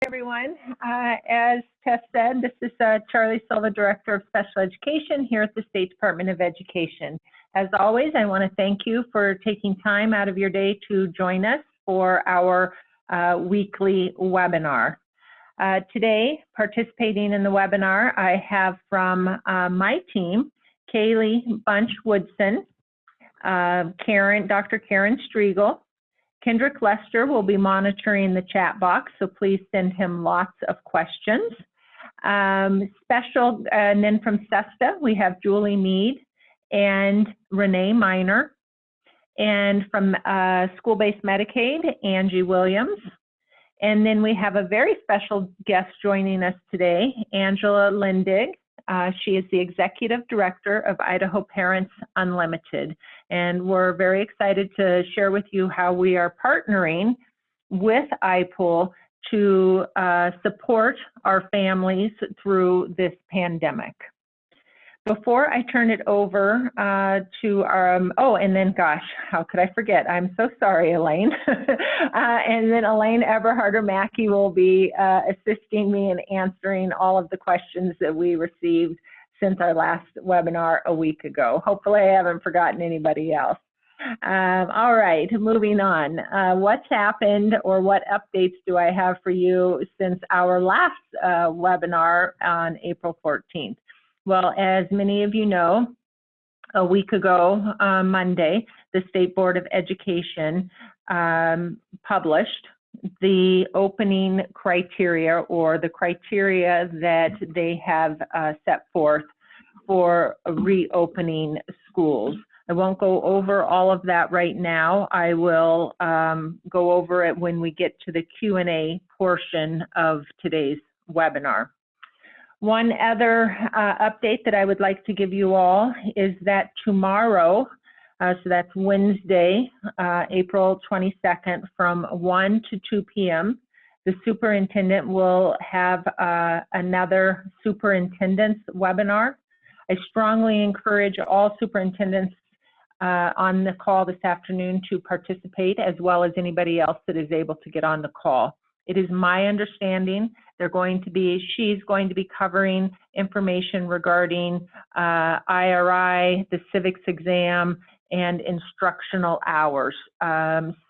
Everyone. As Tess said, this is Charlie Silva, Director of Special Education here at the State Department of Education. As always, I want to thank you for taking time out of your day to join us for our weekly webinar. Today, participating in the webinar, I have from my team, Kaylee Bunch-Woodson, Dr. Karen Striegel. Kendrick Lester will be monitoring the chat box, so please send him lots of questions. And then from SESTA, we have Julie Mead and Renee Miner. And from School-Based Medicaid, Angie Williams. And then we have a very special guest joining us today, Angela Lindig. She is the Executive Director of Idaho Parents Unlimited. And we're very excited to share with you how we are partnering with iPool to support our families through this pandemic. Before I turn it over to our, and then gosh, how could I forget? I'm so sorry, Elaine. And then Elaine Eberharter-Maki will be assisting me in answering all of the questions that we received since our last webinar a week ago. Hopefully I haven't forgotten anybody else. All right, moving on. What's happened or what updates do I have for you since our last webinar on April 14th? Well, as many of you know, a week ago, Monday, the State Board of Education published the opening criteria, or the criteria that they have set forth for reopening schools. I won't go over all of that right now. I will go over it when we get to the Q&A portion of today's webinar. One other update that I would like to give you all is that tomorrow, so that's Wednesday, April 22nd, from 1 to 2 p.m., the superintendent will have another superintendent's webinar. I strongly encourage all superintendents on the call this afternoon to participate, as well as anybody else that is able to get on the call. It is my understanding she's going to be covering information regarding IRI, the civics exam, and instructional hours.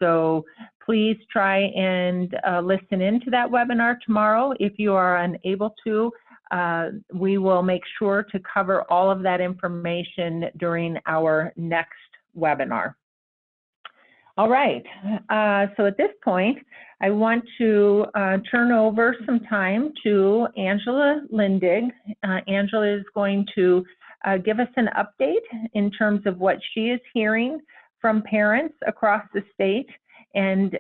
So please try and listen into that webinar tomorrow. If you are unable to, we will make sure to cover all of that information during our next webinar. All right, so at this point, I want to turn over some time to Angela Lindig. Angela is going to give us an update in terms of what she is hearing from parents across the state, and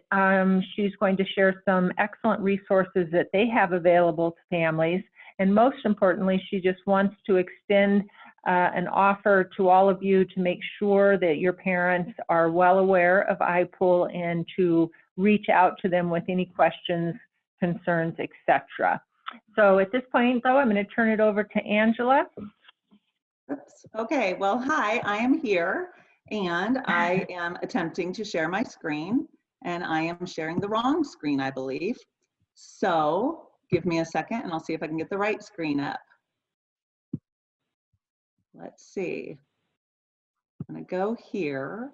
she's going to share some excellent resources that they have available to families. And most importantly, she just wants to extend an offer to all of you to make sure that your parents are well aware of iPool and to reach out to them with any questions, concerns, etc. So at this point, though, I'm going to turn it over to Angela. Oops. Okay, well, hi, I am here, and I am attempting to share my screen, and I am sharing the wrong screen, I believe. So give me a second, and I'll see if I can get the right screen up. Let's see. I'm going to go here,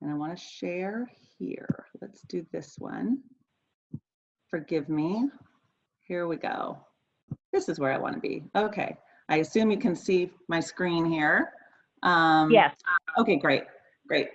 and I want to share here. Let's do this one. Forgive me. Here we go. This is where I want to be. Okay. I assume you can see my screen here. Yes. Okay, great, great.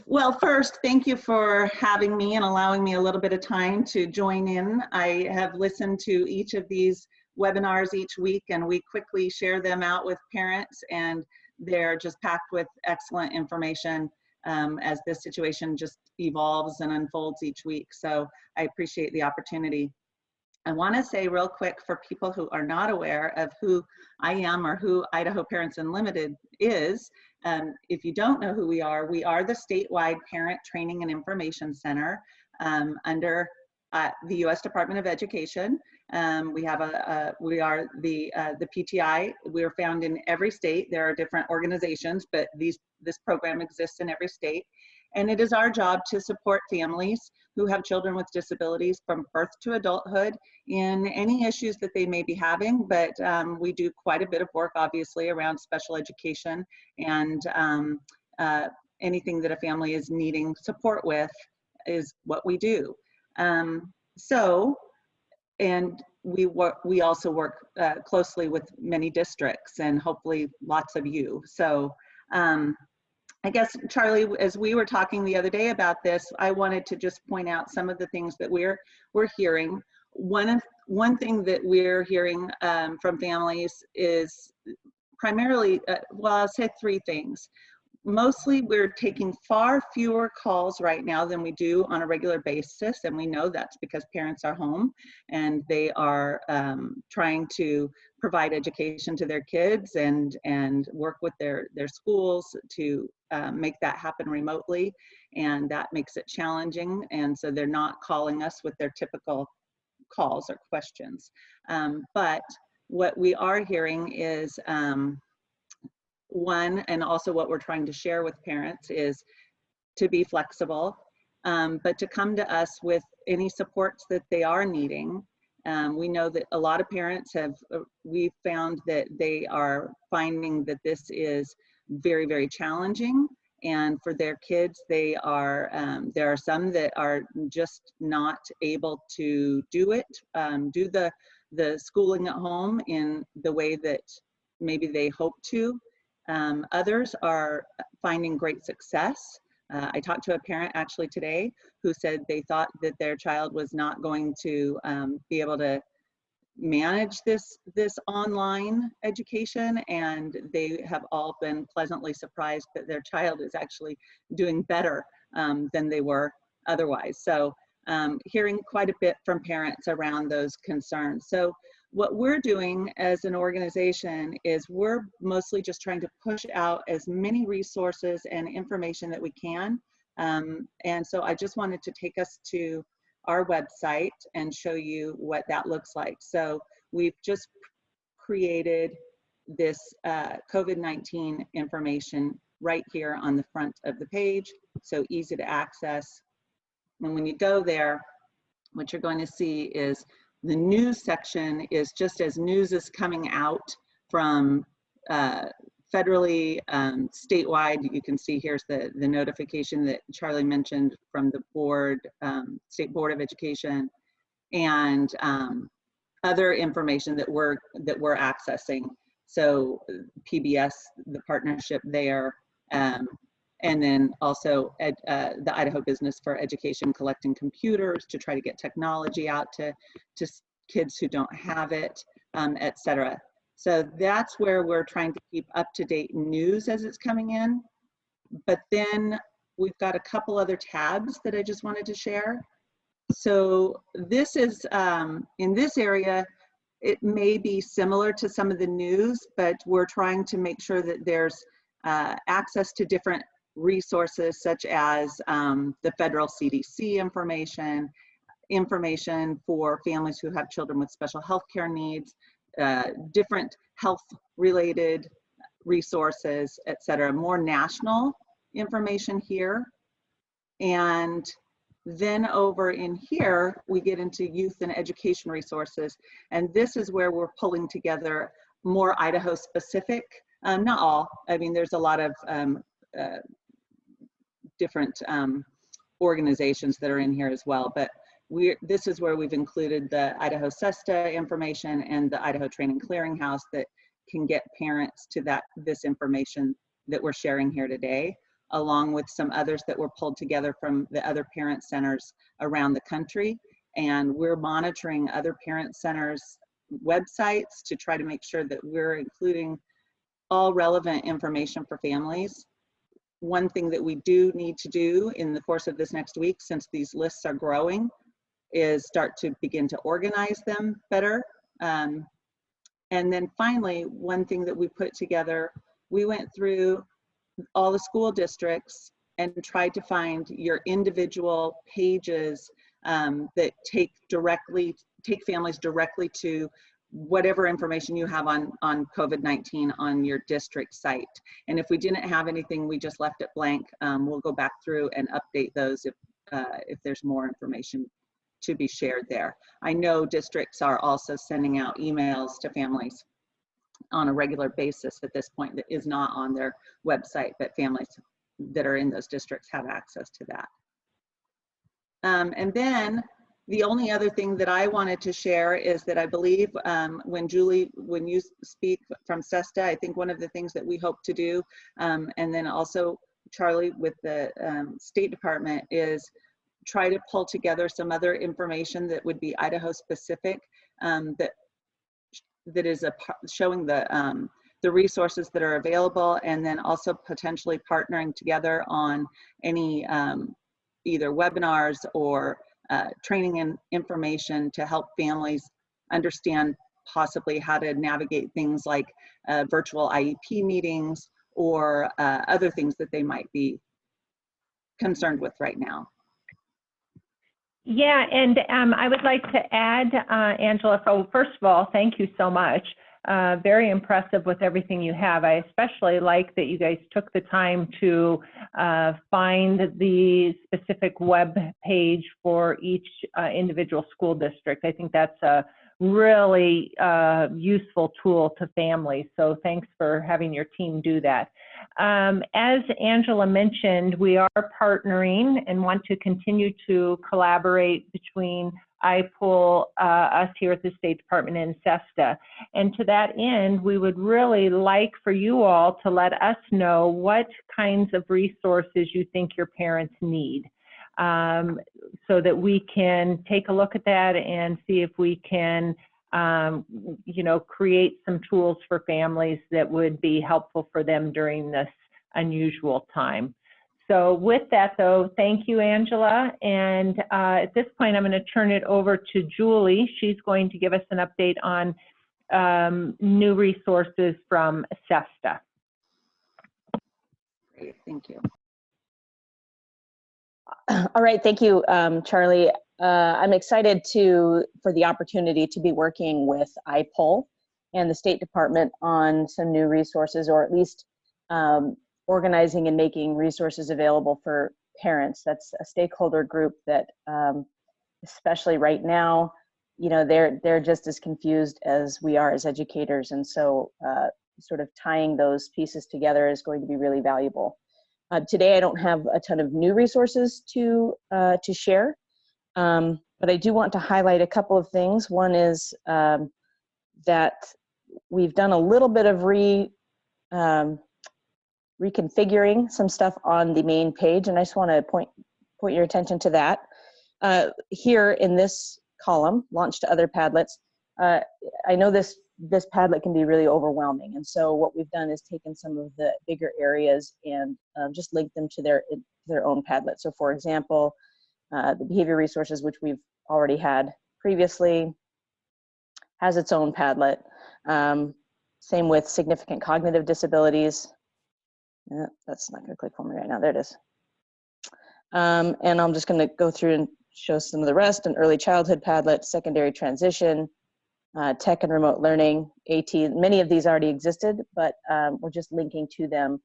Well, first, thank you for having me and allowing me a little bit of time to join in. I have listened to each of these webinars each week, and we quickly share them out with parents, and they're just packed with excellent information as this situation just evolves and unfolds each week. So I appreciate the opportunity. I want to say real quick, for people who are not aware of who I am or who Idaho Parents Unlimited is, if you don't know who we are the statewide Parent Training and Information Center under the U.S. Department of Education. We are the PTI. We're found in every state. There are different organizations, but this program exists in every state. And it is our job to support families who have children with disabilities from birth to adulthood in any issues that they may be having. But we do quite a bit of work, obviously, around special education and anything that a family is needing support with is what we do. And we also work closely with many districts and hopefully lots of you. So I guess, Charlie, as we were talking the other day about this, I wanted to just point out some of the things that we're hearing. One thing that we're hearing from families is primarily, well, I'll say three things. Mostly we're taking far fewer calls right now than we do on a regular basis, and we know that's because parents are home and they are trying to provide education to their kids and work with their schools to make that happen remotely, and that makes it challenging, and so they're not calling us with their typical calls or questions. But what we are hearing is one, and also what we're trying to share with parents, is to be flexible, but to come to us with any supports that they are needing. We know that a lot of parents we've found that they are finding that this is very, very challenging. And for their kids, there are some that are just not able to do it, do the schooling at home in the way that maybe they hope to. Others are finding great success. I talked to a parent actually today who said they thought that their child was not going to be able to manage this online education, and they have all been pleasantly surprised that their child is actually doing better than they were otherwise. So hearing quite a bit from parents around those concerns. So what we're doing as an organization is we're mostly just trying to push out as many resources and information that we can. And so I just wanted to take us to our website and show you what that looks like. So we've just created this COVID-19 information right here on the front of the page, so easy to access. And when you go there, what you're going to see is the news section is just as news is coming out from federally, statewide. You can see here's the notification that Charlie mentioned from the board, State Board of Education, and other information that we're accessing. So PBS, the partnership there, and then also the Idaho Business for Education collecting computers to try to get technology out to kids who don't have it, et cetera. So that's where we're trying to keep up-to-date news as it's coming in. But then we've got a couple other tabs that I just wanted to share. So this is, in this area, it may be similar to some of the news, but we're trying to make sure that there's access to different resources such as the federal CDC information for families who have children with special health care needs, different health-related resources, et cetera, more national information here. And then over in here, we get into youth and education resources. And this is where we're pulling together more Idaho-specific, not all. I mean, there's a lot of different organizations that are in here as well. But this is where we've included the Idaho SESTA information and the Idaho Training Clearinghouse that can get parents to this information that we're sharing here today, along with some others that were pulled together from the other parent centers around the country. And we're monitoring other parent centers' websites to try to make sure that we're including all relevant information for families. One thing that we do need to do in the course of this next week, since these lists are growing, is start to begin to organize them better. And then finally, one thing that we put together, we went through all the school districts and tried to find your individual pages that take families directly to whatever information you have on COVID-19 on your district site. And if we didn't have anything, we just left it blank. We'll go back through and update those if there's more information to be shared there. I know districts are also sending out emails to families on a regular basis at this point that is not on their website, but families that are in those districts have access to that. And then the only other thing that I wanted to share is that I believe when you speak from SESTA, I think one of the things that we hope to do, and then also Charlie with the State Department, is try to pull together some other information that would be Idaho specific, that is showing the resources that are available, and then also potentially partnering together on any either webinars or training and information to help families understand possibly how to navigate things like virtual IEP meetings or other things that they might be concerned with right now. Yeah, and I would like to add, Angela, so first of all, thank you so much. Very impressive with everything you have. I especially like that you guys took the time to find the specific web page for each individual school district. I think that's a really useful tool to families. So thanks for having your team do that. As Angela mentioned, we are partnering and want to continue to collaborate between IPOL, us here at the State Department, and SESTA. And to that end, we would really like for you all to let us know what kinds of resources you think your parents need, so that we can take a look at that and see if we can create some tools for families that would be helpful for them during this unusual time. So with that, though, thank you, Angela. And at this point, I'm going to turn it over to Julie. She's going to give us an update on new resources from SESTA. Great, thank you. All right, thank you, Charlie. I'm excited for the opportunity to be working with IPOL and the State Department on some new resources, or at least organizing and making resources available for parents. That's a stakeholder group that, especially right now, they're just as confused as we are as educators, and so sort of tying those pieces together is going to be really valuable. Today, I don't have a ton of new resources to share, but I do want to highlight a couple of things. One is that we've done a little bit of reconfiguring some stuff on the main page, and I just want to point your attention to that. Here in this column, Launch to Other Padlets, I know this Padlet can be really overwhelming, and so what we've done is taken some of the bigger areas and just linked them to their own Padlet. So for example, the behavior resources, which we've already had previously, has its own Padlet. Same with significant cognitive disabilities. That's not going to click for me right now. There it is. And I'm just going to go through and show some of the rest. An early childhood Padlet, secondary transition, tech and remote learning, AT. Many of these already existed, but we're just linking to them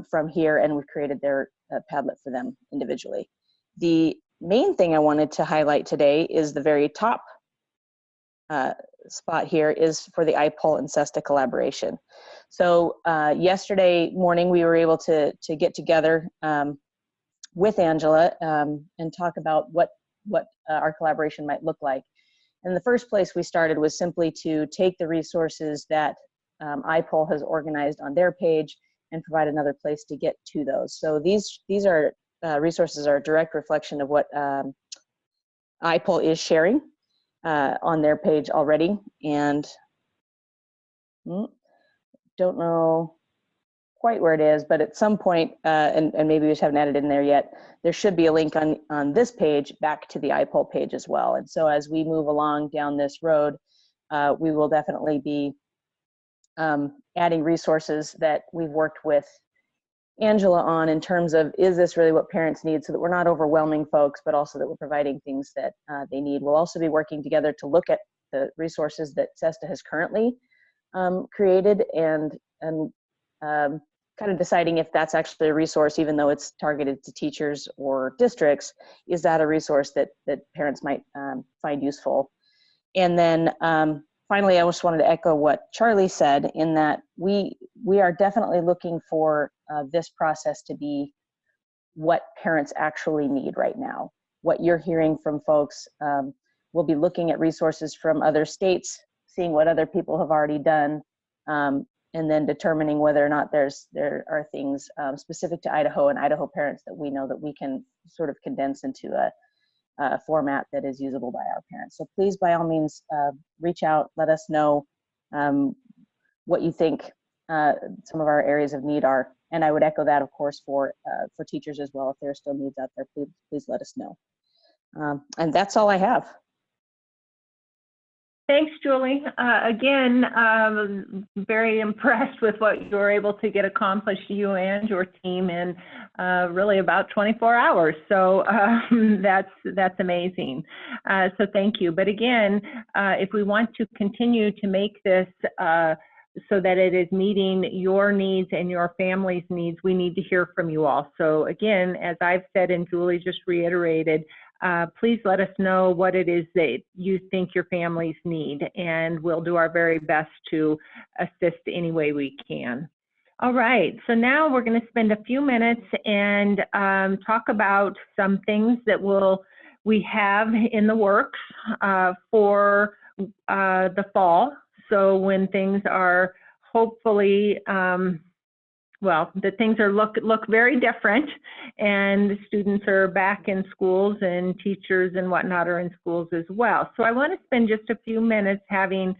from here, and we've created their Padlet for them individually. The main thing I wanted to highlight today is the very top spot here is for the IPOL and SESTA collaboration. So yesterday morning, we were able to get together with Angela and talk about what our collaboration might look like. And the first place we started was simply to take the resources that IPOL has organized on their page and provide another place to get to those. So these are resources are a direct reflection of what IPOL is sharing on their page already, and don't know quite where it is, but at some point, and maybe we just haven't added it in there yet, there should be a link on this page back to the IPOL page as well. And so as we move along down this road, we will definitely be adding resources that we've worked with Angela on in terms of, is this really what parents need, so that we're not overwhelming folks, but also that we're providing things that they need. We'll also be working together to look at the resources that SESTA has currently created, and kind of deciding if that's actually a resource, even though it's targeted to teachers or districts, is that a resource that parents might find useful? And then finally, I just wanted to echo what Charlie said, in that we are definitely looking for this process to be what parents actually need right now. What you're hearing from folks, we'll be looking at resources from other states, seeing what other people have already done, and then determining whether or not there are things specific to Idaho and Idaho parents that we know that we can sort of condense into a format that is usable by our parents. So please, by all means, reach out, let us know what you think some of our areas of need are. And I would echo that, of course, for teachers as well. If there are still needs out there, please let us know. And that's all I have. Thanks, Julie. Again, very impressed with what you were able to get accomplished, you and your team, in really about 24 hours. So that's amazing. So thank you. But again, if we want to continue to make this so that it is meeting your needs and your family's needs, we need to hear from you all. So again, as I've said and Julie just reiterated, please let us know what it is that you think your families need, and we'll do our very best to assist any way we can. All right, so now we're going to spend a few minutes and talk about some things that we have in the works for the fall. So when things are hopefully well, the things are look very different, and students are back in schools, and teachers and whatnot are in schools as well. So I want to spend just a few minutes having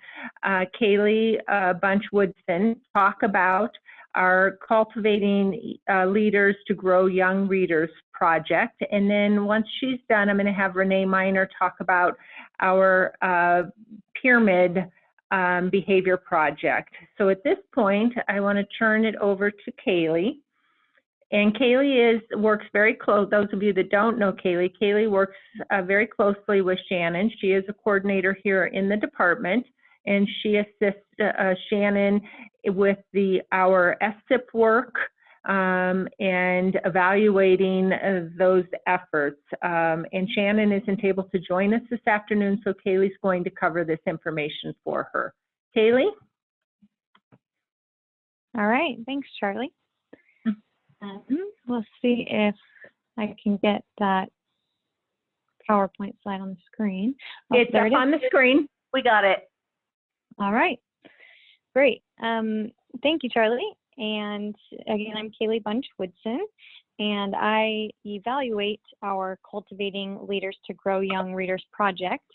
Kaylee Bunch-Woodson talk about our Cultivating Leaders to Grow Young Readers project. And then once she's done, I'm going to have Renee Miner talk about our pyramid behavior project. So at this point, I want to turn it over to Kaylee. And Kaylee works very close. Those of you that don't know Kaylee works very closely with Shannon. She is a coordinator here in the department, and she assists Shannon with our SIP work and evaluating those efforts. And Shannon isn't able to join us this afternoon, so Kaylee's going to cover this information for her. Kaylee? All right, thanks, Charlie. We'll see if I can get that PowerPoint slide on the screen. Oh, it's up on the screen. We got it. All right, great. Thank you, Charlie. And again, I'm Kaylee Bunch-Woodson, and I evaluate our Cultivating Leaders to Grow Young Readers project.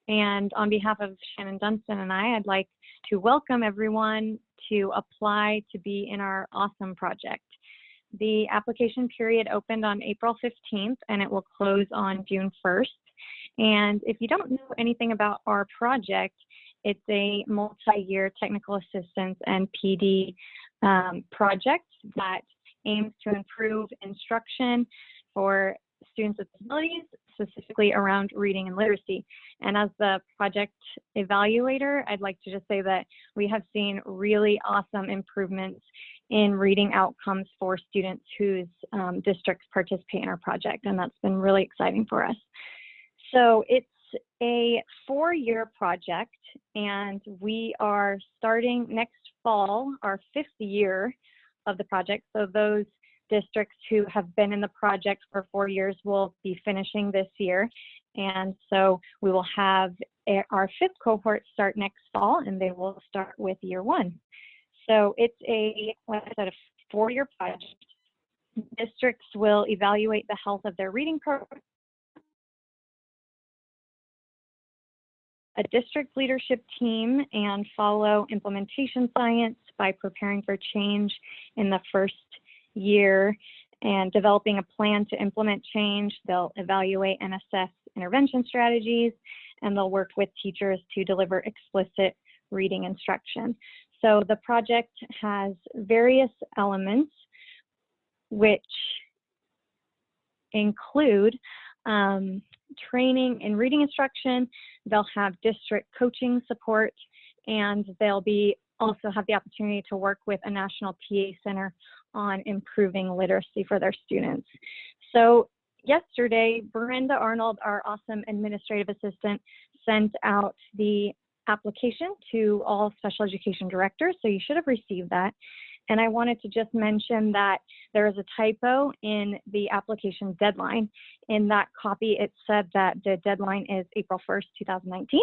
And on behalf of Shannon Dunstan and I'd like to welcome everyone to apply to be in our awesome project. The application period opened on April 15th, and it will close on June 1st. And if you don't know anything about our project, it's a multi-year technical assistance and PD project that aims to improve instruction for students with disabilities, specifically around reading and literacy. And as the project evaluator, I'd like to just say that we have seen really awesome improvements in reading outcomes for students whose districts participate in our project, and that's been really exciting for us. So it's a 4-year project, and we are starting next fall our 5th year of the project. So those districts who have been in the project for 4 years will be finishing this year. And so we will have our 5th cohort start next fall, and they will start with year 1. So it's like I said, a 4-year project. Districts will evaluate the health of their reading program. A district leadership team and follow implementation science by preparing for change in the first year and developing a plan to implement change. They'll evaluate and assess intervention strategies, and they'll work with teachers to deliver explicit reading instruction. So the project has various elements which include training in reading instruction, they'll have district coaching support, and they'll also have the opportunity to work with a national TA center on improving literacy for their students. So yesterday, Brenda Arnold, our awesome administrative assistant, sent out the application to all special education directors, so you should have received that. And I wanted to just mention that there is a typo in the application deadline. In that copy, it said that the deadline is April 1st, 2019.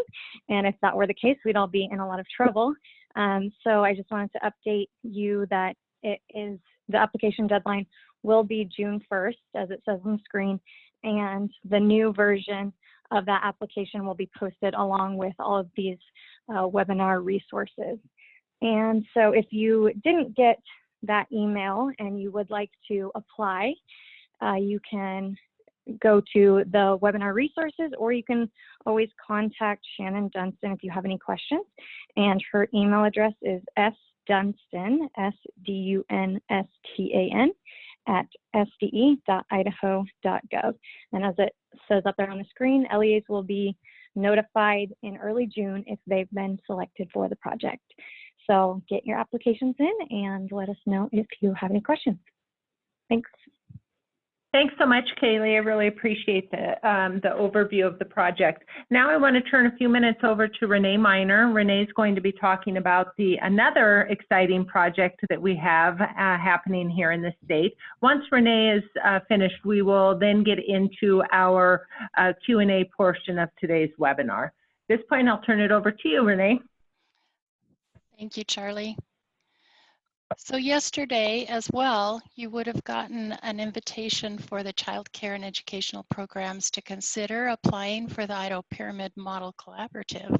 And if that were the case, we'd all be in a lot of trouble. So I just wanted to update you that the application deadline will be June 1st, as it says on the screen. And the new version of that application will be posted along with all of these webinar resources. And so if you didn't get that email and you would like to apply, you can go to the webinar resources, or you can always contact Shannon Dunstan if you have any questions. And her email address is sdunstan, SDUNSTAN, @sde.idaho.gov. And as it says up there on the screen, LEAs will be notified in early June if they've been selected for the project. So get your applications in and let us know if you have any questions. Thanks. Thanks so much, Kaylee. I really appreciate the overview of the project. Now I want to turn a few minutes over to Renee Miner. Renee's going to be talking about another exciting project that we have happening here in the state. Once Renee is finished, we will then get into our Q&A portion of today's webinar. At this point, I'll turn it over to you, Renee. Thank you, Charlie. So yesterday as well, you would have gotten an invitation for the child care and educational programs to consider applying for the Idaho Pyramid Model Collaborative.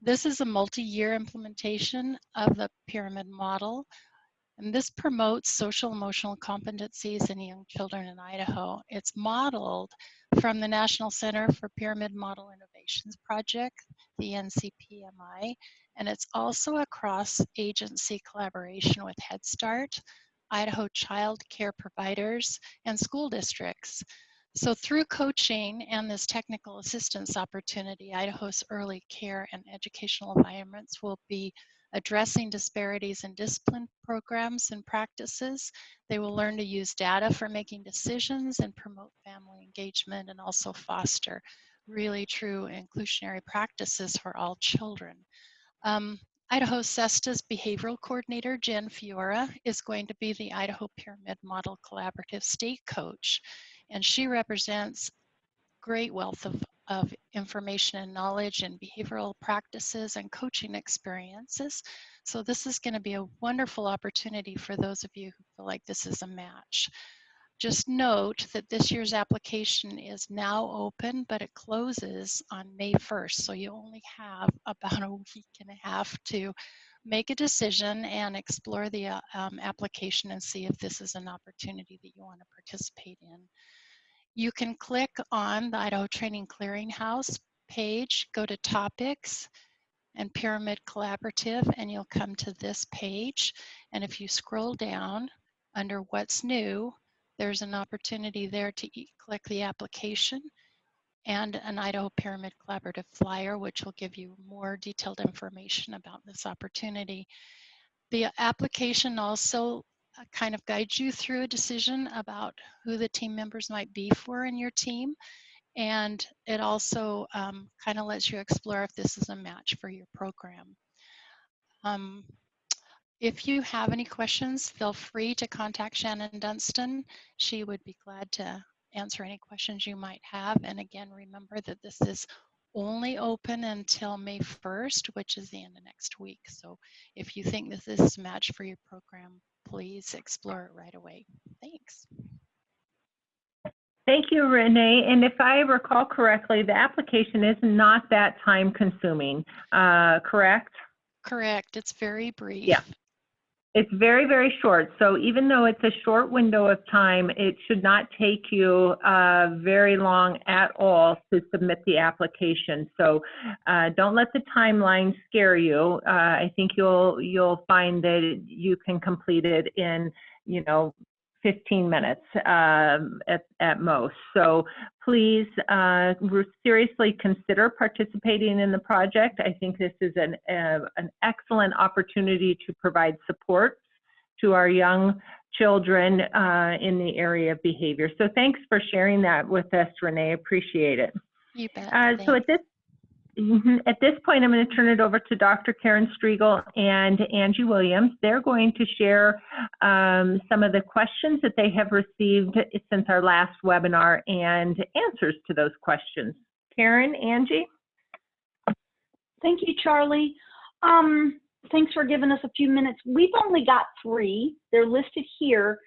This is a multi-year implementation of the Pyramid Model, and this promotes social emotional competencies in young children in Idaho. It's modeled from the National Center for Pyramid Model Innovations Project, the NCPMI, and it's also a cross-agency collaboration with Head Start, Idaho child care providers, and school districts. So through coaching and this technical assistance opportunity, Idaho's early care and educational environments will be addressing disparities in discipline programs and practices. They will learn to use data for making decisions and promote family engagement, and also foster really true inclusionary practices for all children. Idaho SESTA's behavioral coordinator, Jen Fiora, is going to be the Idaho Pyramid Model Collaborative state coach, and she represents great wealth of information and knowledge and behavioral practices and coaching experiences. So this is going to be a wonderful opportunity for those of you who feel like this is a match. Just note that this year's application is now open, but it closes on May 1st. So you only have about a week and a half to make a decision and explore the application and see if this is an opportunity that you want to participate in. You can click on the Idaho Training Clearinghouse page, go to Topics and Pyramid Collaborative, and you'll come to this page. And if you scroll down under What's New, there's an opportunity there to click the application and an Idaho Pyramid Collaborative flyer, which will give you more detailed information about this opportunity. The application also kind of guides you through a decision about who the team members might be for in your team. And it also kind of lets you explore if this is a match for your program. If you have any questions, feel free to contact Shannon Dunstan. She would be glad to answer any questions you might have. And again, remember that this is only open until May 1st, which is the end of next week. So if you think that this is a match for your program, please explore it right away. Thanks. Thank you, Renee. And if I recall correctly, the application is not that time consuming, correct? Correct. It's very brief. Yeah. It's very, very short. So even though it's a short window of time, it should not take you very long at all to submit the application. So don't let the timeline scare you. I think you'll find that you can complete it in, 15 minutes at most. So please seriously consider participating in the project. I think this is an excellent opportunity to provide support to our young children in the area of behavior. So thanks for sharing that with us, Renee. Appreciate it. You bet. So at this point, I'm going to turn it over to Dr. Karen Striegel and Angie Williams. They're going to share some of the questions that they have received since our last webinar and answers to those questions. Karen, Angie? Thank you, Charlie. Thanks for giving us a few minutes. We've only got 3. They're listed here.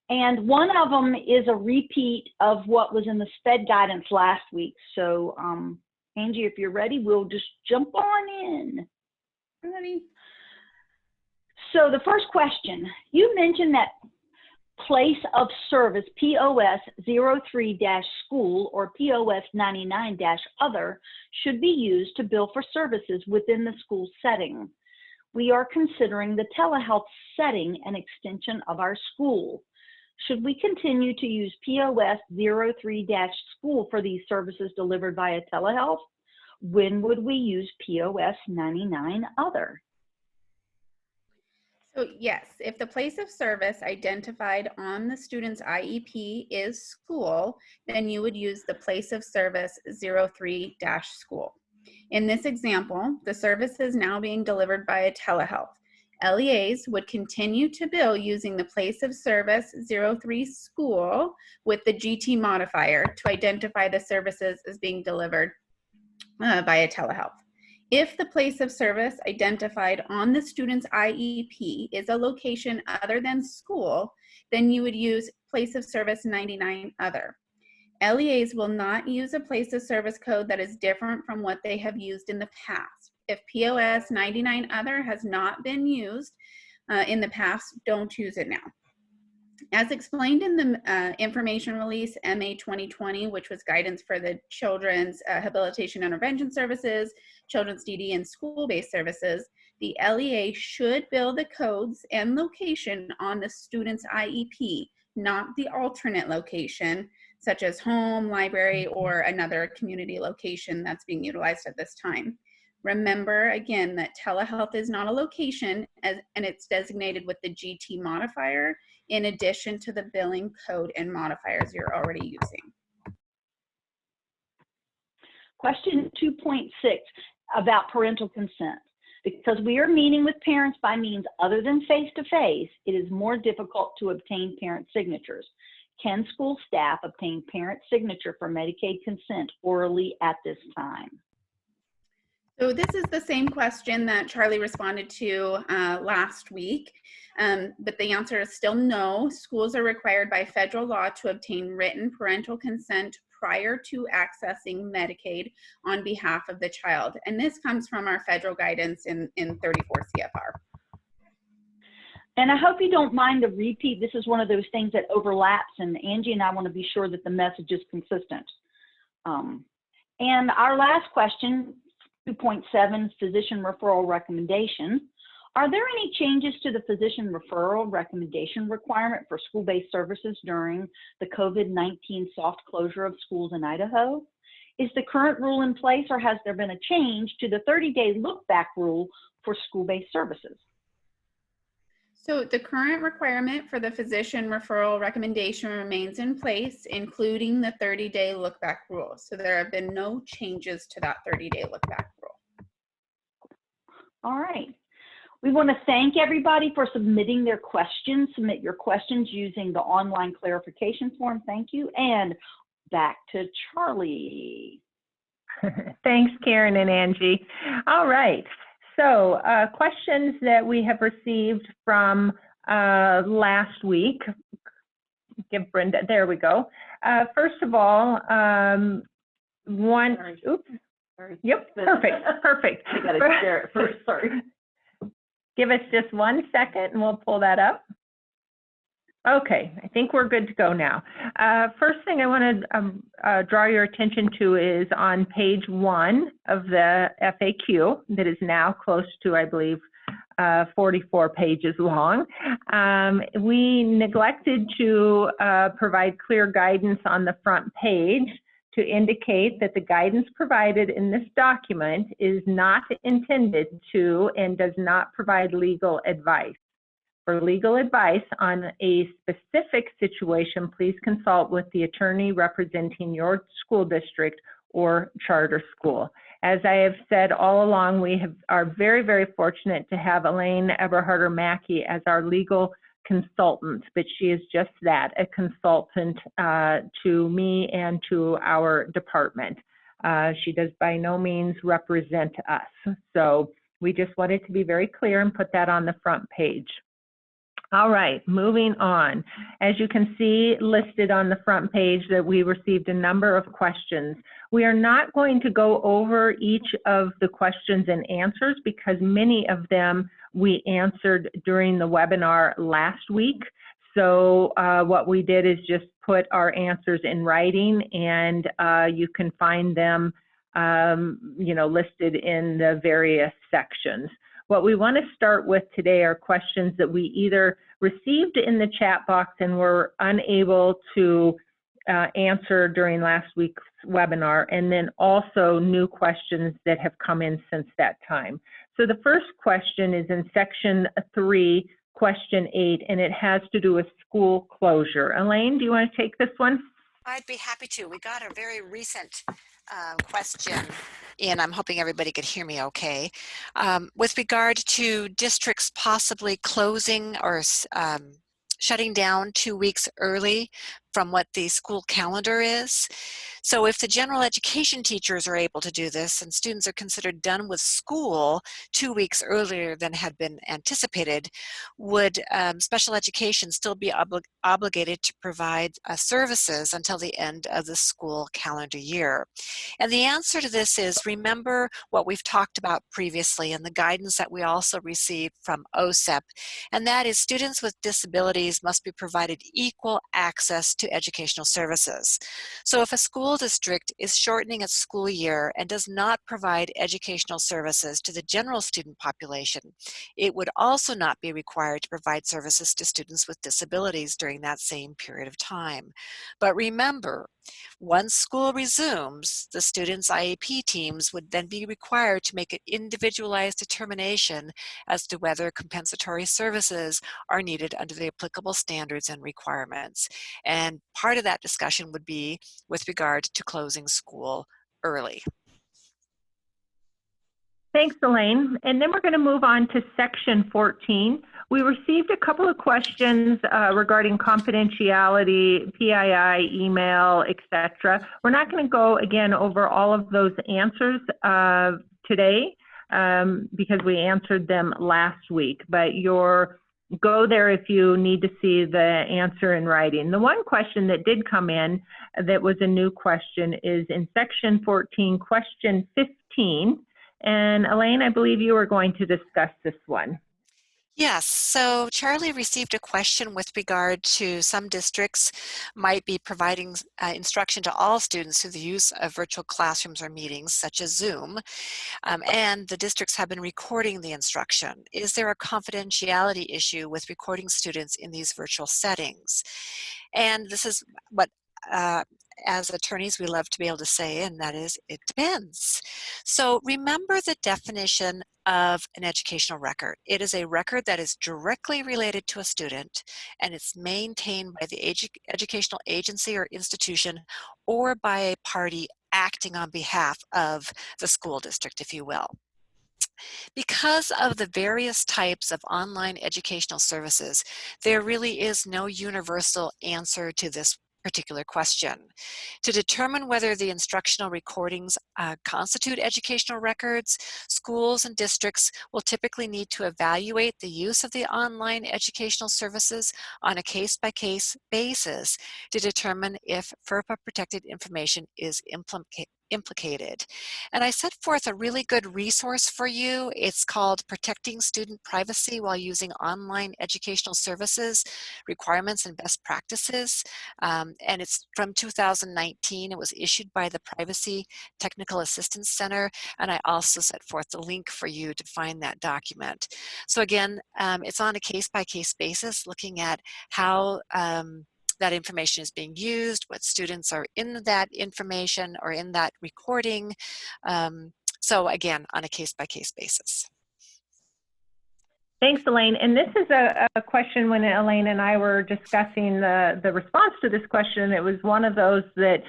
And one of them is a repeat of what was in the SPED guidance last week. So, Angie, if you're ready, we'll just jump on in. Ready. So the first question, you mentioned that place of service, POS 03-school or POS 99-other should be used to bill for services within the school setting. We are considering the telehealth setting an extension of our school. Should we continue to use POS 03-school for these services delivered via telehealth? When would we use POS 99-other? So yes, if the place of service identified on the student's IEP is school, then you would use the place of service 03-school. In this example, the service is now being delivered via telehealth. LEAs would continue to bill using the place of service 03-school with the GT modifier to identify the services as being delivered via telehealth. If the place of service identified on the student's IEP is a location other than school, then you would use place of service 99-other. LEAs will not use a place of service code that is different from what they have used in the past. If POS 99-other has not been used in the past, don't use it now. As explained in the information release MA 2020, which was guidance for the Children's Habilitation Intervention Services, Children's DD, and school-based services, the LEA should bill the codes and location on the student's IEP, not the alternate location, such as home, library, or another community location that's being utilized at this time. Remember, again, that telehealth is not a location, and it's designated with the GT modifier in addition to the billing code and modifiers you're already using. Question 2.6 about parental consent. Because we are meeting with parents by means other than face-to-face, it is more difficult to obtain parent signatures. Can school staff obtain parent signature for Medicaid consent orally at this time? So this is the same question that Charlie responded to last week, but the answer is still no. Schools are required by federal law to obtain written parental consent prior to accessing Medicaid on behalf of the child. And this comes from our federal guidance in 34 CFR. And I hope you don't mind the repeat. This is one of those things that overlaps, and Angie and I want to be sure that the message is consistent. And our last question, 2.7, physician referral recommendation. Are there any changes to the physician referral recommendation requirement for school-based services during the COVID-19 soft closure of schools in Idaho? Is the current rule in place, or has there been a change to the 30-day look-back rule for school-based services? So the current requirement for the physician referral recommendation remains in place, including the 30-day look-back rule. So there have been no changes to that 30-day look-back rule. All right. We want to thank everybody for submitting their questions. Submit your questions using the online clarification form. Thank you. And back to Charlie. Thanks, Karen and Angie. All right. So questions that we have received from last week. Give Brenda, there we go. First of all, oops. Sorry. Yep, perfect. I gotta share it first, sorry. Give us just 1 second and we'll pull that up. Okay, I think we're good to go now. First thing I want to draw your attention to is on page 1 of the FAQ that is now close to, I believe, 44 pages long. We neglected to provide clear guidance on the front page to indicate that the guidance provided in this document is not intended to and does not provide legal advice. For legal advice on a specific situation, please consult with the attorney representing your school district or charter school. As I have said all along, we are very, very fortunate to have Elaine Eberharter-Maki as our legal consultant, but she is just that, a consultant to me and to our department. She does by no means represent us. So we just wanted to be very clear and put that on the front page. All right, moving on. As you can see listed on the front page that we received a number of questions. We are not going to go over each of the questions and answers because many of them we answered during the webinar last week. So what we did is just put our answers in writing, and you can find them listed in the various sections. What we want to start with today are questions that we either received in the chat box and were unable to answer during last week's webinar, and then also new questions that have come in since that time. So the first question is in section 3, question 8, and it has to do with school closure. Elaine, do you want to take this one? I'd be happy to. We got a very recent question in. I'm hoping everybody could hear me okay. With regard to districts possibly closing or shutting down 2 weeks early from what the school calendar is. So if the general education teachers are able to do this and students are considered done with school 2 weeks earlier than had been anticipated, would special education still be obligated to provide services until the end of the school calendar year? And the answer to this is, remember what we've talked about previously and the guidance that we also received from OSEP, and that is students with disabilities must be provided equal access to educational services. So if a school district is shortening its school year and does not provide educational services to the general student population, it would also not be required to provide services to students with disabilities during that same period of time. But remember, once school resumes, the students' IEP teams would then be required to make an individualized determination as to whether compensatory services are needed under the applicable standards and requirements. And part of that discussion would be with regard to closing school early. Thanks, Elaine. And then we're going to move on to section 14. We received a couple of questions regarding confidentiality, PII, email, etc. We're not going to go again over all of those answers today because we answered them last week, but go there if you need to see the answer in writing. The one question that did come in that was a new question is in section 14, question 15. And Elaine, I believe you were going to discuss this one. Yes, so Charlie received a question with regard to some districts might be providing instruction to all students through the use of virtual classrooms or meetings such as Zoom, and the districts have been recording the instruction. Is there a confidentiality issue with recording students in these virtual settings? And this is what as attorneys, we love to be able to say, and that is, it depends. So remember the definition of an educational record. It is a record that is directly related to a student, and it's maintained by the educational agency or institution or by a party acting on behalf of the school district, if you will. Because of the various types of online educational services, there really is no universal answer to this particular question. To determine whether the instructional recordings constitute educational records, schools and districts will typically need to evaluate the use of the online educational services on a case-by-case basis to determine if FERPA protected information is implicated. And I set forth a really good resource for you. It's called Protecting Student Privacy While Using Online Educational Services, Requirements and Best Practices. And it's from 2019. It was issued by the Privacy Technical Assistance Center. And I also set forth the link for you to find that document. So again, it's on a case-by-case basis, looking at how that information is being used, what students are in that information or in that recording. So again, on a case-by-case basis. Thanks, Elaine. And this is a question when Elaine and I were discussing the response to this question. It was one of those that,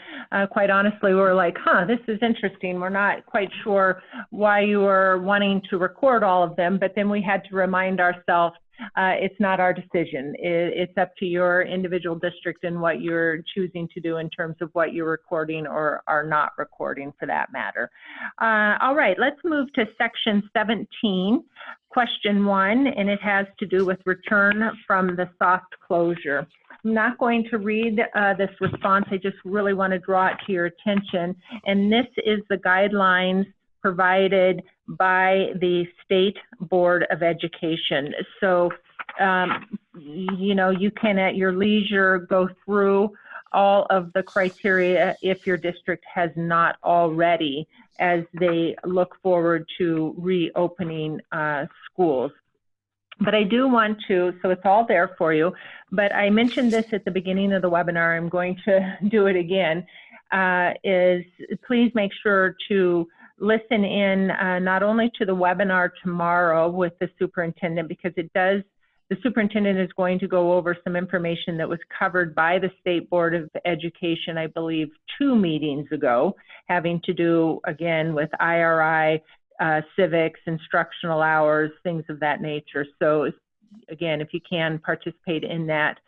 quite honestly, we were like, this is interesting. We're not quite sure why you were wanting to record all of them, but then we had to remind ourselves it's not our decision. It's up to your individual district and what you're choosing to do in terms of what you're recording or are not recording, for that matter. All right, let's move to section 17, question 1, and it has to do with return from the soft closure. I'm not going to read this response. I just really want to draw it to your attention. And this is the guidelines provided by the State Board of Education. So, you know, you can at your leisure go through all of the criteria if your district has not already, as they look forward to reopening schools. But I do want to, so it's all there for you, but I mentioned this at the beginning of the webinar, I'm going to do it again, is please make sure to listen in not only to the webinar tomorrow with the superintendent, because the superintendent is going to go over some information that was covered by the State Board of Education, I believe, 2 meetings ago, having to do, again, with IRI, civics, instructional hours, things of that nature. So, again, if you can participate in that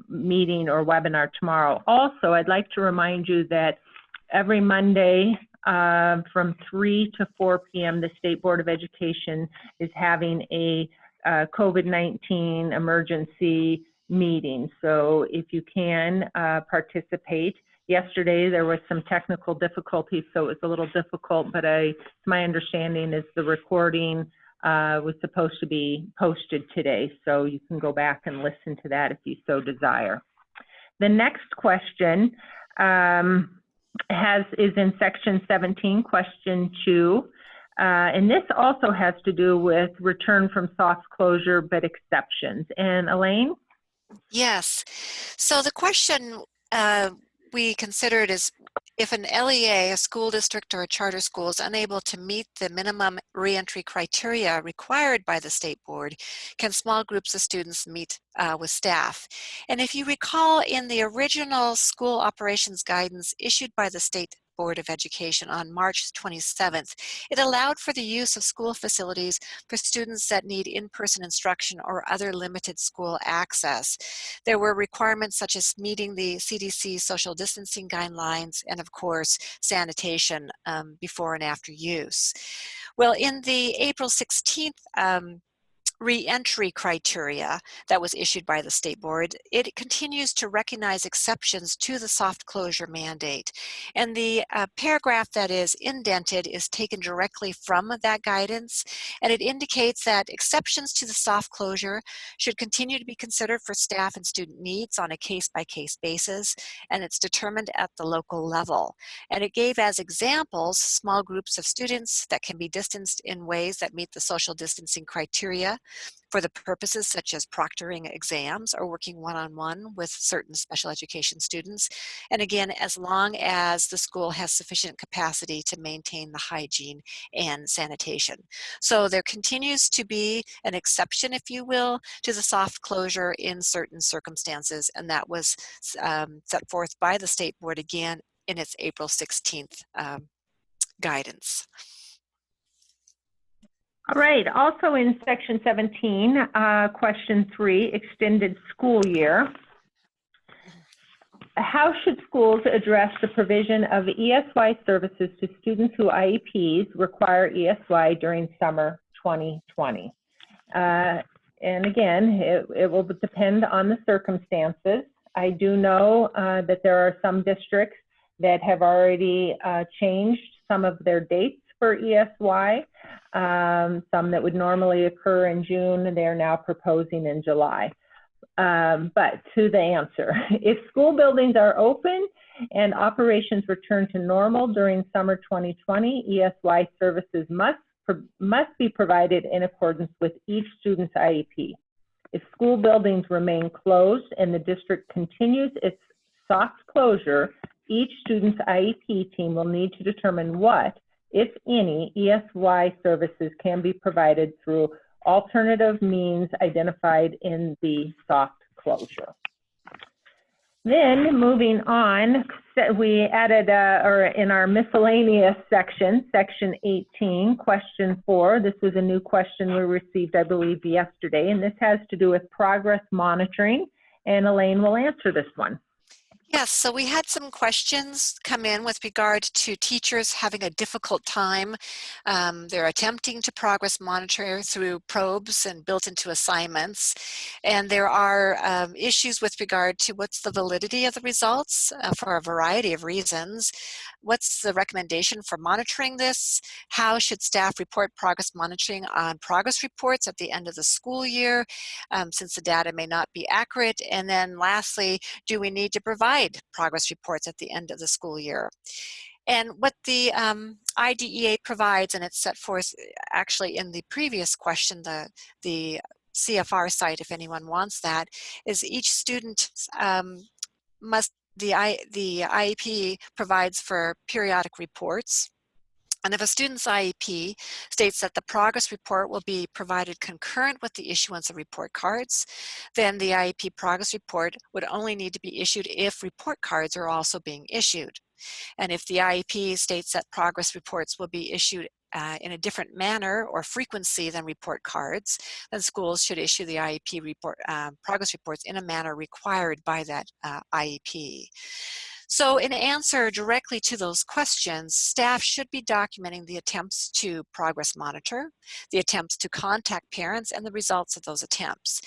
meeting or webinar tomorrow. Also, I'd like to remind you that every Monday, from 3 to 4 p.m., the State Board of Education is having a COVID-19 emergency meeting. So if you can participate. Yesterday there was some technical difficulties, so it was a little difficult, but my understanding is the recording was supposed to be posted today, so you can go back and listen to that if you so desire. The next question is in section 17, question 2. And this also has to do with return from soft closure, but exceptions. And Elaine? Yes. So the question we considered is, if an LEA, a school district or a charter school, is unable to meet the minimum reentry criteria required by the state board, can small groups of students meet with staff? And if you recall, in the original school operations guidance issued by the State Board of Education on March 27th, it allowed for the use of school facilities for students that need in-person instruction or other limited school access. There were requirements such as meeting the CDC social distancing guidelines and, of course, sanitation before and after use. Well, in the April 16th re-entry criteria that was issued by the state board, it continues to recognize exceptions to the soft closure mandate. And the paragraph that is indented is taken directly from that guidance, and it indicates that exceptions to the soft closure should continue to be considered for staff and student needs on a case-by-case basis, and it's determined at the local level. And it gave as examples small groups of students that can be distanced in ways that meet the social distancing criteria, for the purposes such as proctoring exams or working one-on-one with certain special education students. And again, as long as the school has sufficient capacity to maintain the hygiene and sanitation. So there continues to be an exception, if you will, to the soft closure in certain circumstances, and that was set forth by the state board again in its April 16th guidance. All right, also in section 17, question 3, extended school year. How should schools address the provision of ESY services to students who IEPs require ESY during summer 2020? And again, it will depend on the circumstances. I do know that there are some districts that have already changed some of their dates for ESY. Some that would normally occur in June, they're now proposing in July. But to the answer, if school buildings are open and operations return to normal during summer 2020, ESY services must be provided in accordance with each student's IEP. If school buildings remain closed and the district continues its soft closure, each student's IEP team will need to determine what, if any, ESY services can be provided through alternative means identified in the soft closure. Then moving on, we added, or in our miscellaneous section, section 18, question 4. This was a new question we received, I believe, yesterday, and this has to do with progress monitoring, and Elaine will answer this one. Yes, so we had some questions come in with regard to teachers having a difficult time. They're attempting to progress monitor through probes and built into assignments. And there are issues with regard to what's the validity of the results for a variety of reasons. What's the recommendation for monitoring this? How should staff report progress monitoring on progress reports at the end of the school year, since the data may not be accurate? And then lastly, do we need to provide progress reports at the end of the school year? And what the IDEA provides, and it's set forth actually in the previous question, the CFR site, if anyone wants that, is each student the IEP provides for periodic reports. And if a student's IEP states that the progress report will be provided concurrent with the issuance of report cards, then the IEP progress report would only need to be issued if report cards are also being issued. And if the IEP states that progress reports will be issued in a different manner or frequency than report cards, then schools should issue the IEP report, progress reports in a manner required by that IEP. So in answer directly to those questions, staff should be documenting the attempts to progress monitor, the attempts to contact parents, and the results of those attempts.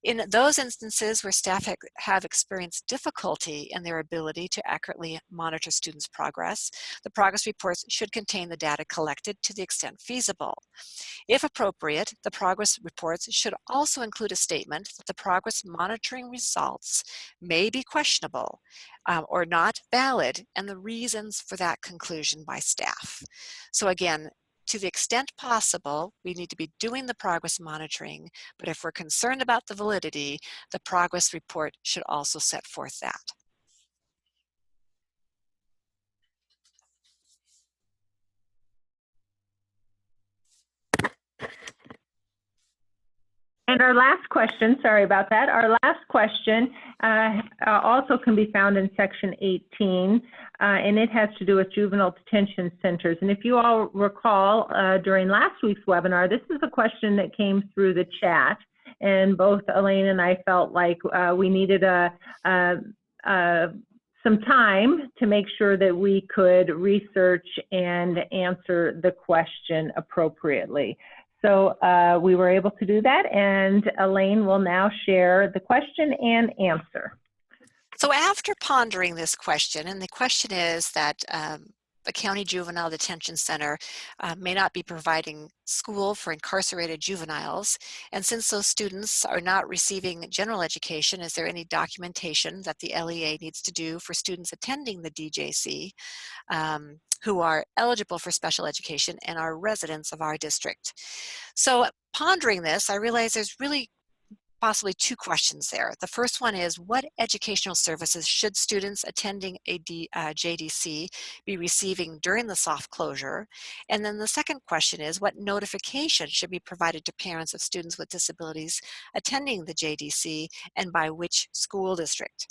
In those instances where staff have experienced difficulty in their ability to accurately monitor students' progress, the progress reports should contain the data collected to the extent feasible. If appropriate, the progress reports should also include a statement that the progress monitoring results may be questionable or not valid, and the reasons for that conclusion by staff. So again, to the extent possible, we need to be doing the progress monitoring, but if we're concerned about the validity, the progress report should also set forth that. And our last question, sorry about that, our last question also can be found in section 18, and it has to do with juvenile detention centers. And if you all recall, during last week's webinar, this is a question that came through the chat, and both Elaine and I felt like we needed some time to make sure that we could research and answer the question appropriately. So we were able to do that, and Elaine will now share the question and answer. So after pondering this question, and the question is that a county juvenile detention center may not be providing school for incarcerated juveniles, and since those students are not receiving general education, is there any documentation that the LEA needs to do for students attending the DJC who are eligible for special education and are residents of our district? So pondering this, I realize there's really possibly two questions there. The first one is, what educational services should students attending a JDC be receiving during the soft closure? And then the second question is, what notification should be provided to parents of students with disabilities attending the JDC, and by which school district?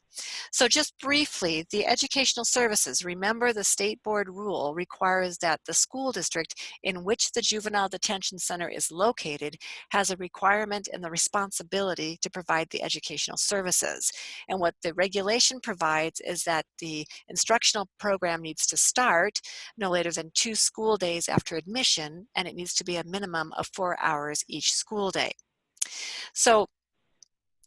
So just briefly, the educational services, remember the state board rule requires that the school district in which the juvenile detention center is located has a requirement and the responsibility to provide the educational services. And what the regulation provides is that the instructional program needs to start no later than 2 school days after admission, and it needs to be a minimum of 4 hours each school day. So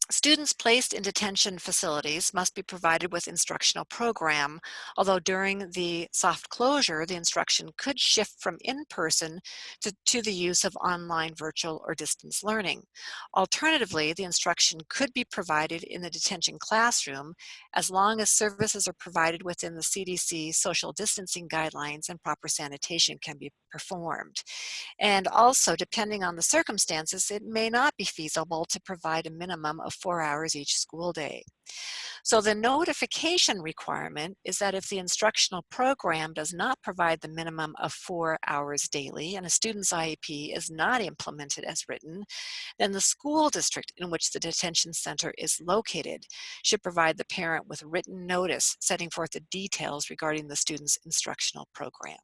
Students placed in detention facilities must be provided with instructional program, although during the soft closure, the instruction could shift from in-person to the use of online, virtual, or distance learning. Alternatively, the instruction could be provided in the detention classroom as long as services are provided within the CDC social distancing guidelines and proper sanitation can be performed. And also, depending on the circumstances, it may not be feasible to provide a minimum of 4 hours each school day. So the notification requirement is that if the instructional program does not provide the minimum of 4 hours daily and a student's IEP is not implemented as written, then the school district in which the detention center is located should provide the parent with written notice setting forth the details regarding the student's instructional program.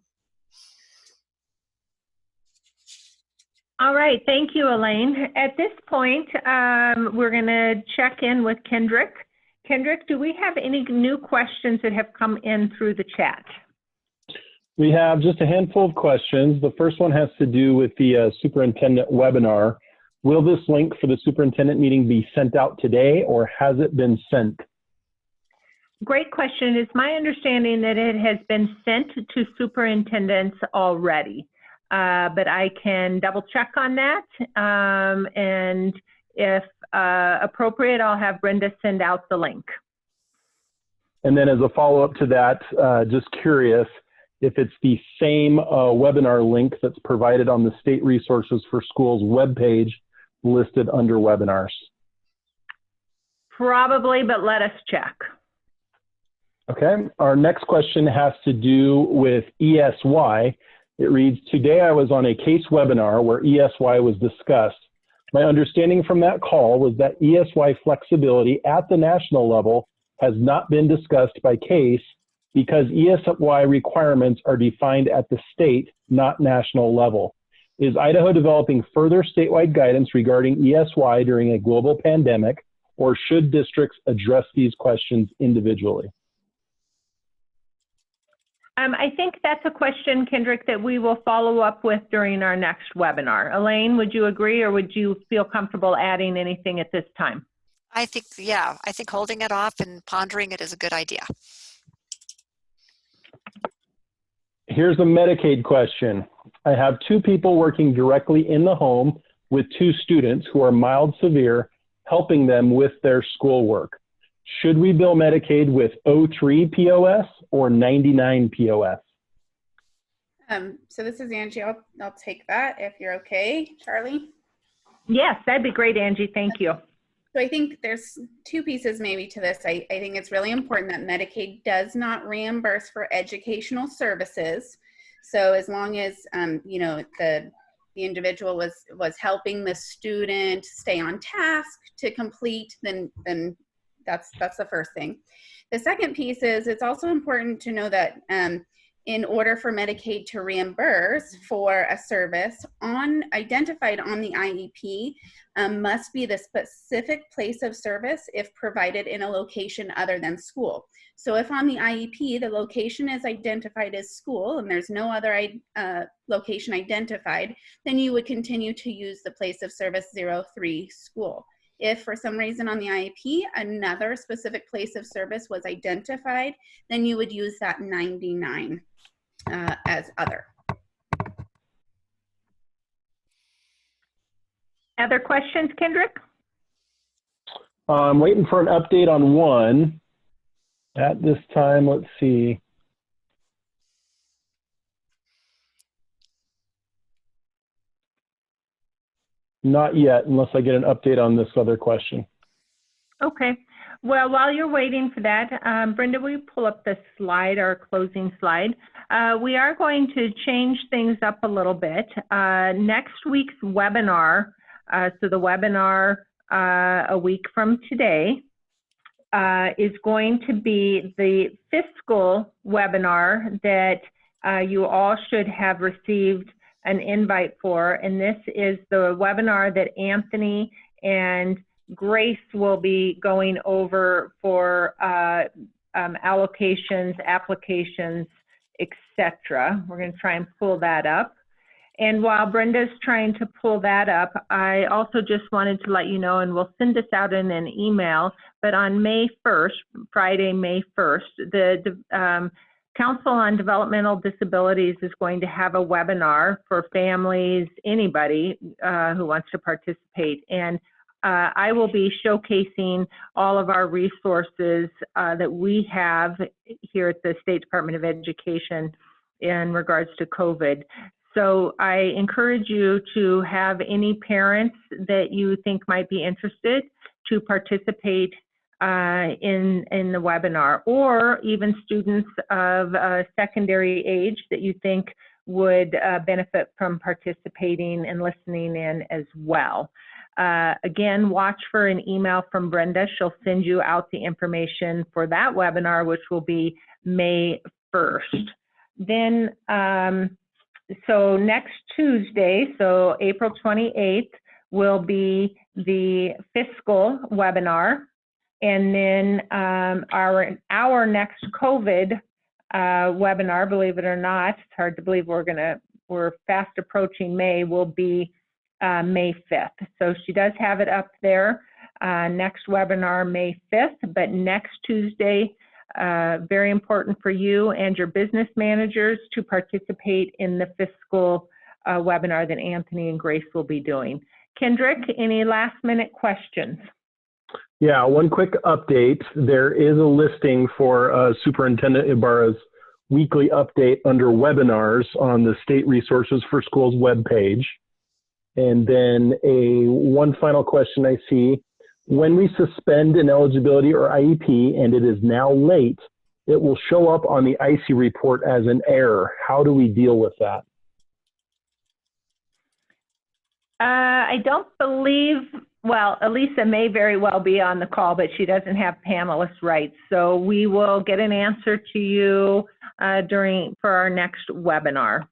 All right, thank you, Elaine. At this point, we're going to check in with Kendrick. Kendrick, do we have any new questions that have come in through the chat? We have just a handful of questions. The first one has to do with the superintendent webinar. Will this link for the superintendent meeting be sent out today, or has it been sent? Great question. It's my understanding that it has been sent to superintendents already. But I can double check on that, and if appropriate, I'll have Brenda send out the link. And then as a follow-up to that, just curious if it's the same webinar link that's provided on the State Resources for Schools webpage listed under webinars. Probably, but let us check. Okay, our next question has to do with ESY. It reads, today I was on a case webinar where ESY was discussed. My understanding from that call was that ESY flexibility at the national level has not been discussed by case because ESY requirements are defined at the state, not national level. Is Idaho developing further statewide guidance regarding ESY during a global pandemic, or should districts address these questions individually? I think that's a question, Kendrick, that we will follow up with during our next webinar. Elaine, would you agree, or would you feel comfortable adding anything at this time? I think, yeah, I think holding it off and pondering it is a good idea. Here's a Medicaid question. I have 2 people working directly in the home with 2 students who are mild severe, helping them with their schoolwork. Should we bill Medicaid with 03 POS or 99 POS? So this is Angie. I'll take that if you're okay, Charlie. Yes, that'd be great, Angie. Thank you. So I think there's 2 pieces maybe to this. I think it's really important that Medicaid does not reimburse for educational services. So as long as you know, the individual was helping the student stay on task to complete, then that's the first thing. The second piece is it's also important to know that in order for Medicaid to reimburse for a service identified on the IEP must be the specific place of service if provided in a location other than school. So if on the IEP the location is identified as school and there's no other location identified, then you would continue to use the place of service 03 school. If for some reason on the IEP another specific place of service was identified, then you would use that 99 as other. Other questions, Kendrick? I'm waiting for an update on one. At this time, let's see. Not yet, unless I get an update on this other question. Okay. Well, while you're waiting for that, Brenda, will you pull up the slide, our closing slide? We are going to change things up a little bit. Next week's webinar, so the webinar a week from today, is going to be the fiscal webinar that you all should have received an invite for. And this is the webinar that Anthony and Grace will be going over for allocations, applications, etc. We're going to try and pull that up. And while Brenda's trying to pull that up, I also just wanted to let you know, and we'll send this out in an email, but on May 1st, Friday, May 1st, the Council on Developmental Disabilities is going to have a webinar for families, anybody who wants to participate. And I will be showcasing all of our resources that we have here at the State Department of Education in regards to COVID. So I encourage you to have any parents that you think might be interested to participate in the webinar, or even students of secondary age that you think would benefit from participating and listening in as well. Again, watch for an email from Brenda. She'll send you out the information for that webinar, which will be May 1st. Then, so next Tuesday, so April 28th, will be the fiscal webinar. And then our next COVID webinar, believe it or not, it's hard to believe we're fast approaching May, will be May 5th. So she does have it up there, next webinar, May 5th, but next Tuesday, very important for you and your business managers to participate in the fiscal webinar that Anthony and Grace will be doing. Kendrick, any last minute questions? Yeah, one quick update. There is a listing for Superintendent Ibarra's weekly update under webinars on the State Resources for Schools webpage. And then one final question I see. When we suspend an eligibility or IEP and it is now late, it will show up on the IC report as an error. How do we deal with that? I don't believe, well, Elisa may very well be on the call, but she doesn't have panelist rights. So we will get an answer to you for our next webinar.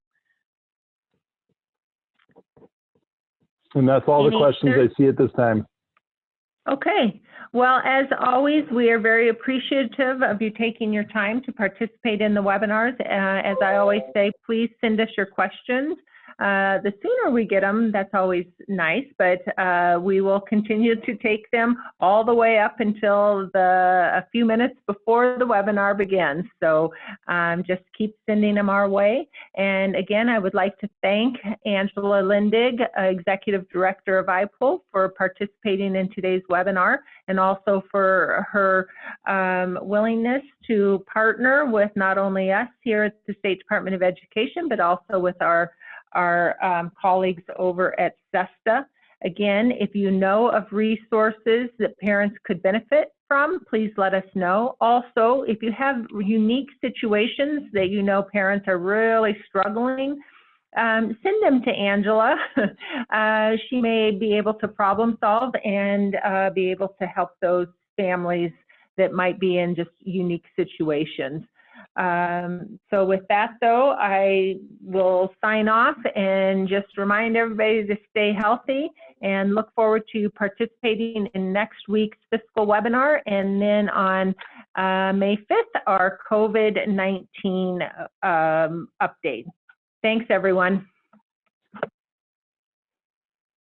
And that's all the questions I see at this time. Okay. Well, as always, we are very appreciative of you taking your time to participate in the webinars. As I always say, please send us your questions. The sooner we get them, that's always nice, but we will continue to take them all the way up until a few minutes before the webinar begins. So just keep sending them our way. And again, I would like to thank Angela Lindig, Executive Director of IPOL, for participating in today's webinar, and also for her willingness to partner with not only us here at the State Department of Education, but also with our colleagues over at SESTA. Again, if you know of resources that parents could benefit from, please let us know. Also, if you have unique situations that you know parents are really struggling, send them to Angela. She may be able to problem solve and be able to help those families that might be in just unique situations. So with that, though, I will sign off and just remind everybody to stay healthy and look forward to participating in next week's fiscal webinar. And then on May 5th, our COVID-19 update. Thanks, everyone.